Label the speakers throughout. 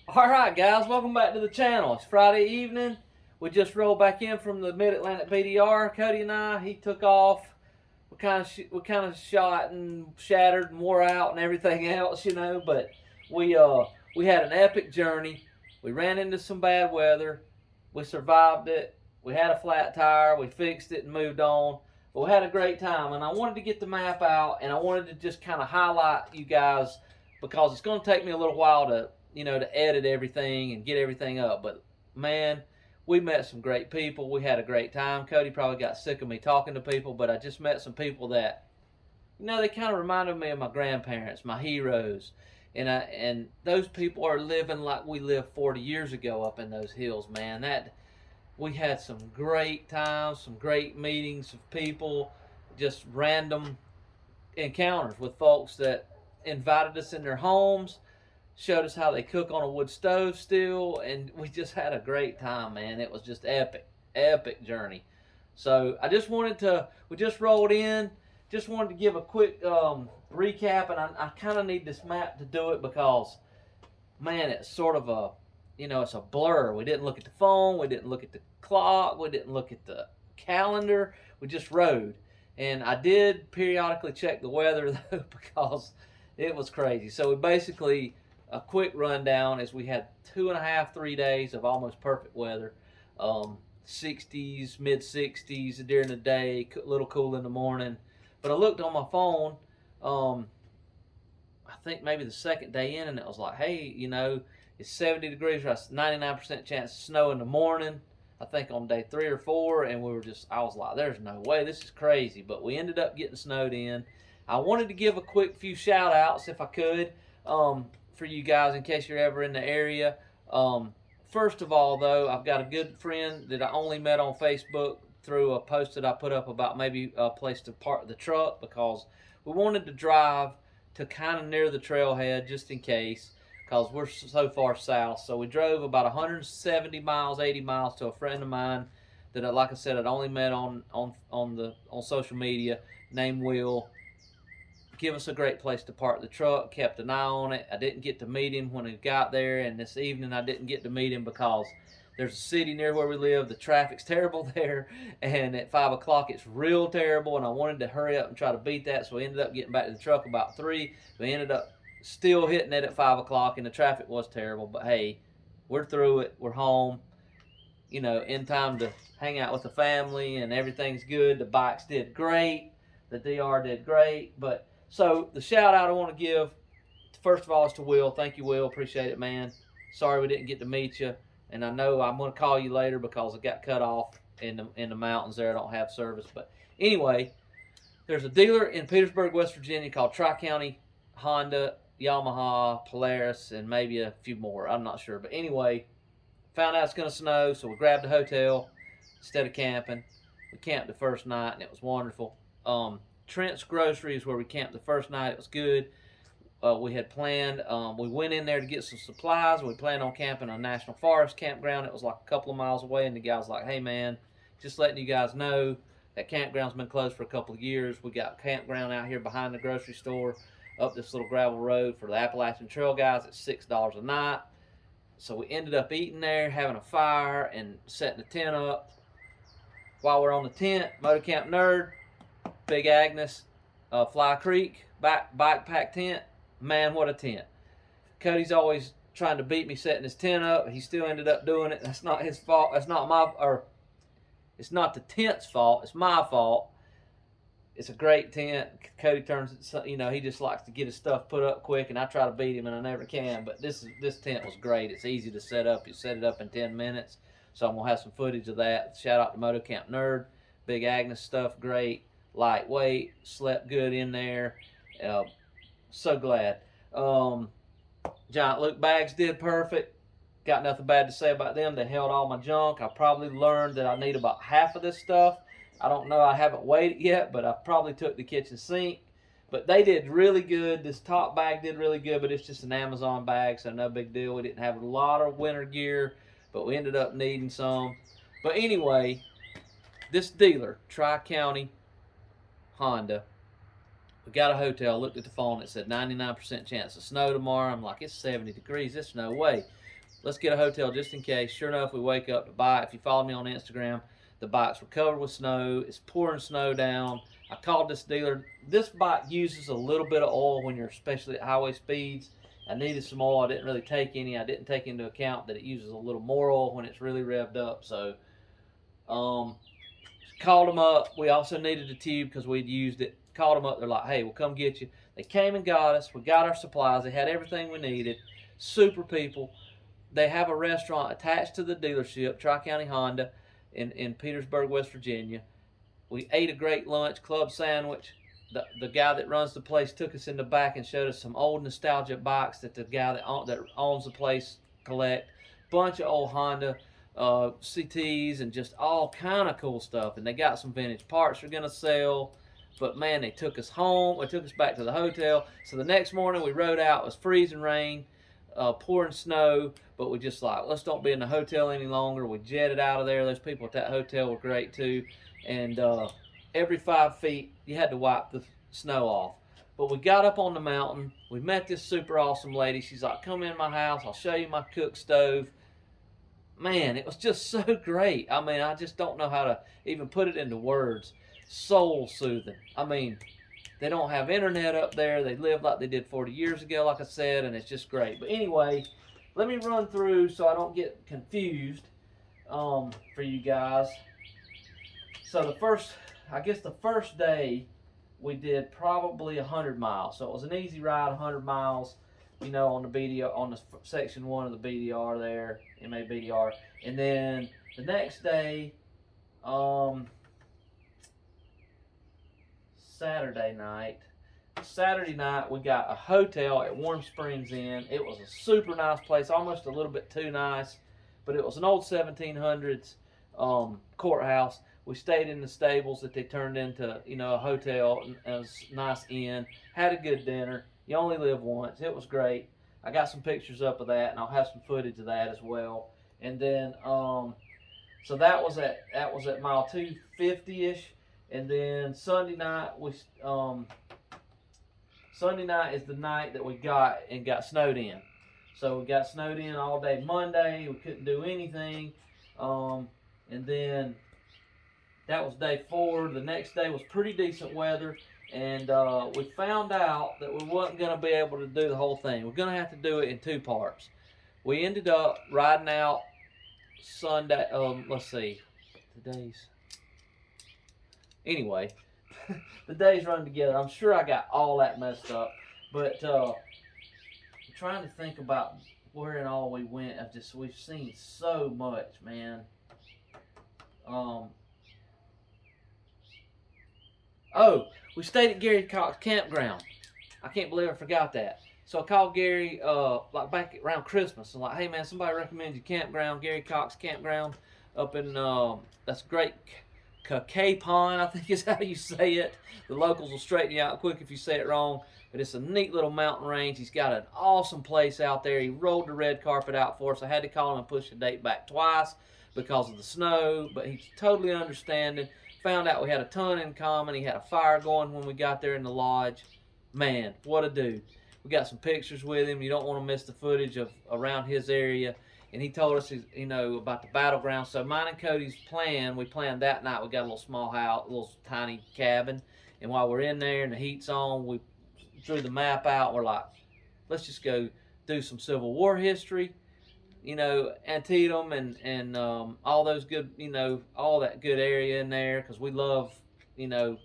Speaker 1: Alright guys, welcome back to the channel. It's Friday evening. We just rolled back in from the Mid-Atlantic PDR. Cody and I, he took off. We kind of shot and shattered and wore out and everything else, but we uh we had an epic journey. We ran into some bad weather. We survived it. We had a flat tire. We fixed it and moved on. But we had a great time, and I wanted to get the map out, and I wanted to just kind of highlight you guys because it's going to take me a little while to edit everything and get everything up. But man, we met some great people. We had a great time. Cody probably got sick of me talking to people, but I just met some people that, they kind of reminded me of my grandparents, my heroes. And those people are living like we lived 40 years ago up in those hills, man. That we had some great times, some great meetings of people, just random encounters with folks that invited us in their homes, showed us how they cook on a wood stove still, and we just had a great time, man. It was just epic, epic journey. So we just rolled in, just wanted to give a quick recap, and I kind of need this map to do it because, man, it's sort of it's a blur. We didn't look at the phone, we didn't look at the clock, we didn't look at the calendar, we just rode. And I did periodically check the weather though because it was crazy. So we basically, a quick rundown is we had 2.5, 3 days of almost perfect weather. 60s, mid 60s during the day, a little cool in the morning. But I looked on my phone, I think maybe the second day in, and it was like, hey, it's 70 degrees, 99% chance of snow in the morning. I think on day 3 or 4, and I was like, there's no way, this is crazy. But we ended up getting snowed in. I wanted to give a quick few shout outs if I could, for you guys in case you're ever in the area. First of all, though, I've got a good friend that I only met on Facebook through a post that I put up about maybe a place to park the truck because we wanted to drive to kind of near the trailhead just in case because we're so far south. So we drove about 170 miles, 80 miles to a friend of mine that, like I said, I'd only met on social media, named Will. Give us a great place to park the truck. Kept an eye on it. I didn't get to meet him when he got there, and this evening I didn't get to meet him because there's a city near where we live. The traffic's terrible there, and at 5 o'clock it's real terrible. And I wanted to hurry up and try to beat that, so we ended up getting back to the truck about 3. We ended up still hitting it at 5 o'clock, and the traffic was terrible. But hey, we're through it. We're home. In time to hang out with the family, and everything's good. The bikes did great. The DR did great, but. So the shout out I want to give, first of all, is to Will. Thank you, Will. Appreciate it, man. Sorry we didn't get to meet you, and I know I'm going to call you later because I got cut off in the mountains there. I don't have service, but anyway, there's a dealer in Petersburg, West Virginia called Tri-County Honda, Yamaha, Polaris, and maybe a few more. I'm not sure, but anyway, found out it's going to snow, so we grabbed a hotel instead of camping. We camped the first night, and it was wonderful. Trent's Groceries where we camped the first night. It was good. We had planned. We went in there to get some supplies. We planned on camping on a National Forest campground. It was like a couple of miles away, and the guy was like, "Hey man, just letting you guys know that campground's been closed for a couple of years. We got a campground out here behind the grocery store, up this little gravel road for the Appalachian Trail guys. It's $6 a night." So we ended up eating there, having a fire, and setting the tent up. While we're on the tent, Motocamp Nerd, Big Agnes, Fly Creek, bike pack tent. Man, what a tent. Cody's always trying to beat me setting his tent up. He still ended up doing it. That's not his fault. It's not the tent's fault. It's my fault. It's a great tent. Cody turns it, he just likes to get his stuff put up quick, and I try to beat him, and I never can. But this tent was great. It's easy to set up. You set it up in 10 minutes. So I'm going to have some footage of that. Shout out to Motocamp Nerd. Big Agnes stuff, great. Lightweight, slept good in there. So glad. Giant Luke bags did perfect. Got nothing bad to say about them. They held all my junk. I probably learned that I need about half of this stuff. I don't know. I haven't weighed it yet, but I probably took the kitchen sink. But they did really good. This top bag did really good, but it's just an Amazon bag, so no big deal. We didn't have a lot of winter gear, but we ended up needing some. But anyway, this dealer, Tri-County Honda, we got a hotel, looked at the phone, it said 99% chance of snow tomorrow. I'm like, it's 70 degrees, there's no way. let's get a hotel just in case. Sure enough, we wake up to buy it. If you follow me on Instagram, the bikes were covered with snow. It's pouring snow down. I called this dealer. This bike uses a little bit of oil when you're especially at highway speeds. I needed some oil. I didn't really take any. I didn't take into account that it uses a little more oil when it's really revved up. So, called them up. We also needed a tube because we'd used it. Called them up. They're like, hey, we'll come get you. They came and got us. We got our supplies. They had everything we needed. Super people. They have a restaurant attached to the dealership, Tri-County Honda, in Petersburg, West Virginia. We ate a great lunch, club sandwich. The guy that runs the place took us in the back and showed us some old nostalgia bikes that the guy that owns the place collect. Bunch of old Honda CTs and just all kind of cool stuff. And they got some vintage parts they're going to sell. But man, they took us home. They took us back to the hotel. So the next morning we rode out. It was freezing rain, pouring snow. But we just like, let's don't be in the hotel any longer. We jetted out of there. Those people at that hotel were great too. And every 5 feet, you had to wipe the snow off. But we got up on the mountain. We met this super awesome lady. She's like, come in my house. I'll show you my cook stove. Man, it was just so great. I mean, I just don't know how to even put it into words. Soul soothing. I mean, they don't have internet up there. They live like they did 40 years ago, like I said, and it's just great. But anyway, let me run through so I don't get confused for you guys. So the first day we did probably 100 miles. So it was an easy ride, 100 miles, you know, on the BDR, on the section 1 of the BDR there, MA BDR. And then the next day, Saturday night, we got a hotel at Warm Springs Inn. It was a super nice place, almost a little bit too nice, but it was an old 1700s courthouse. We stayed in the stables that they turned into, you know, a hotel. It was a nice inn. Had a good dinner. You only live once. It was great. I got some pictures up of that, and I'll have some footage of that as well. And then, so that was at mile 250-ish. And then Sunday night is the night that we got snowed in. So we got snowed in all day Monday. We couldn't do anything. And then that was day 4. The next day was pretty decent weather. And we found out that we wasn't going to be able to do the whole thing. We're going to have to do it in 2 parts. We ended up riding out Sunday. Let's see. Anyway, the days run together. I'm sure I got all that messed up. But I'm trying to think about where and all we went. We've seen so much, man. Oh, we stayed at Gary Cox Campground. I can't believe I forgot that. So I called Gary like back around Christmas and like, hey man, somebody recommends you campground, Gary Cox Campground up in that's great Capon, I think is how you say it. The locals will straighten you out quick if you say it wrong. But it's a neat little mountain range. He's got an awesome place out there. He rolled the red carpet out for us. I had to call him and push the date back twice because of the snow, but he's totally understanding. Found out we had a ton in common. He had a fire going when we got there in the lodge. Man, what a dude. We got some pictures with him. You don't want to miss the footage of around his area. And he told us, you know, about the battleground. So mine and Koty's plan, we planned that night. We got a little small house, a little tiny cabin. And while we're in there and the heat's on, we drew the map out. We're like, let's just go do some Civil War history. You know, Antietam and all those good, you know, all that good area in there because we love, you know,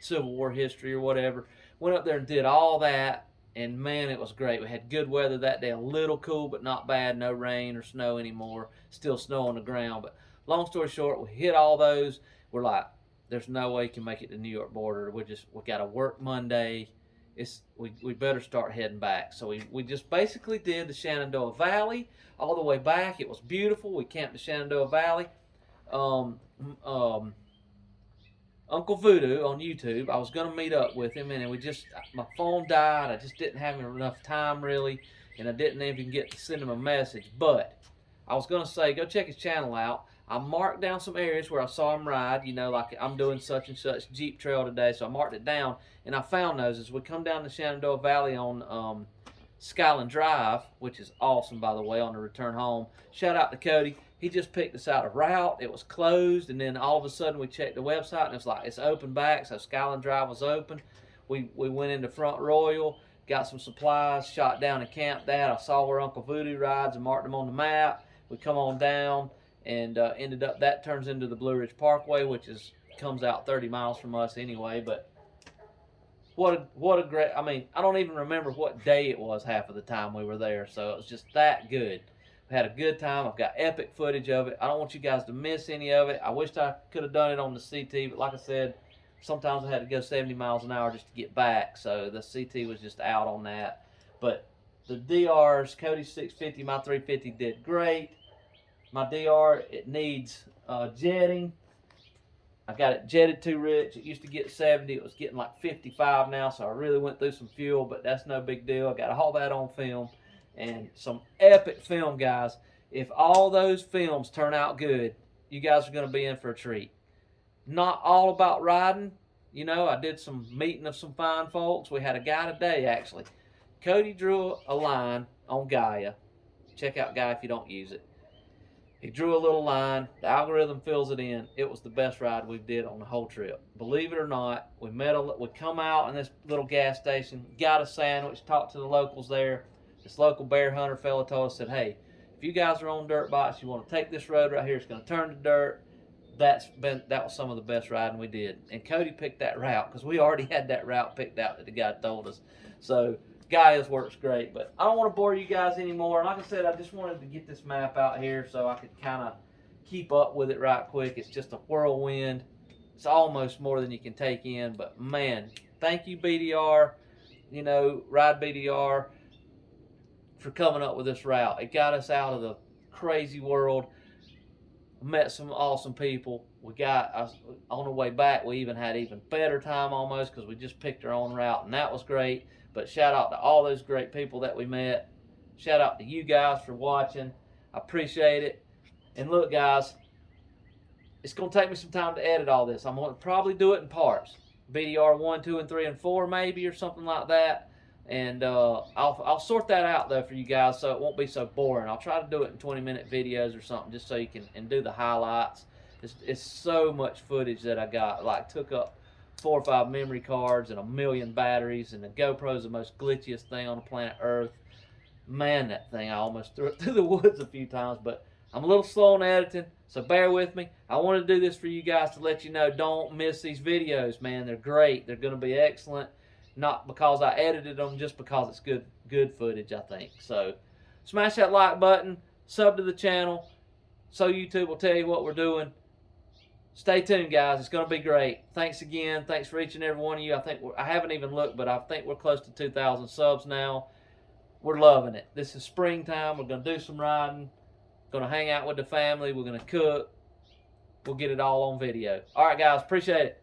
Speaker 1: Civil War history or whatever. Went up there and did all that, and man, it was great. We had good weather that day, a little cool, but not bad. No rain or snow anymore. Still snow on the ground. But long story short, we hit all those. We're like, there's no way you can make it to the New York border. We got to work Monday. We better start heading back. So we just basically did the Shenandoah Valley all the way back. It was beautiful. We camped the Shenandoah Valley. Uncle Voodoo on YouTube, I was going to meet up with him, and my phone died. I just didn't have enough time really, and I didn't even get to send him a message. But I was going to say, go check his channel out. I marked down some areas where I saw him ride, you know, like I'm doing such and such Jeep trail today, so I marked it down, and I found those as we come down the Shenandoah Valley on Skyland Drive, which is awesome, by the way, on the return home. Shout out to Koty. He just picked us out a route. It was closed, and then all of a sudden we checked the website, and it's like it's open back, so Skyland Drive was open. We went into Front Royal, got some supplies, shot down and camped that. I saw where Uncle Voodoo rides and marked them on the map. We come on down and ended up, that turns into the Blue Ridge Parkway, which comes out 30 miles from us anyway, but what a great, I mean, I don't even remember what day it was half of the time we were there, so it was just that good. We had a good time. I've got epic footage of it. I don't want you guys to miss any of it. I wished I could have done it on the CT, but like I said, sometimes I had to go 70 miles an hour just to get back, so the CT was just out on that. But the DRs, Koty's 650, my 350 did great. My DR, it needs jetting. I got it jetted too rich. It used to get 70. It was getting like 55 now, so I really went through some fuel, but that's no big deal. I got all that on film and some epic film, guys. If all those films turn out good, you guys are going to be in for a treat. Not all about riding. You know, I did some meeting of some fine folks. We had a guy today, actually. Koty drew a line on Gaia. Check out Gaia if you don't use it. He drew a little line. The algorithm fills it in. It was the best ride we did on the whole trip. Believe it or not, we come out in this little gas station, got a sandwich, talked to the locals there. This local bear hunter fella told us, said, hey, if you guys are on dirt bikes, you want to take this road right here, it's going to turn to dirt. That was some of the best riding we did. And Koty picked that route because we already had that route picked out that the guy told us. So Gaia's works great, but I don't want to bore you guys anymore. Like I said, I just wanted to get this map out here so I could kind of keep up with it right quick. It's just a whirlwind. It's almost more than you can take in, but man, thank you BDR, you know, Ride BDR, for coming up with this route. It got us out of the crazy world. Met some awesome people. We got on the way back, we even had even better time almost because we just picked our own route, and that was great. But shout out to all those great people that we met. Shout out to you guys for watching. I appreciate it. And look, guys, it's going to take me some time to edit all this. I'm going to probably do it in parts. BDR 1, 2, and 3, and 4 maybe, or something like that. And I'll sort that out, though, for you guys so it won't be so boring. I'll try to do it in 20-minute videos or something just so you can and do the highlights. It's so much footage that I got. Like, took up 4 or 5 memory cards and 1,000,000 batteries, and the GoPro's the most glitchiest thing on the planet Earth. Man, that thing, I almost threw it through the woods a few times, but I'm a little slow on editing, so bear with me. I want to do this for you guys to let you know, don't miss these videos, man. They're great. They're going to be excellent. Not because I edited them, just because it's good footage, I think. So smash that like button, sub to the channel, so YouTube will tell you what we're doing. Stay tuned, guys. It's going to be great. Thanks again. Thanks for each and every one of you. I haven't even looked, but I think we're close to 2,000 subs now. We're loving it. This is springtime. We're going to do some riding. Going to hang out with the family. We're going to cook. We'll get it all on video. All right, guys. Appreciate it.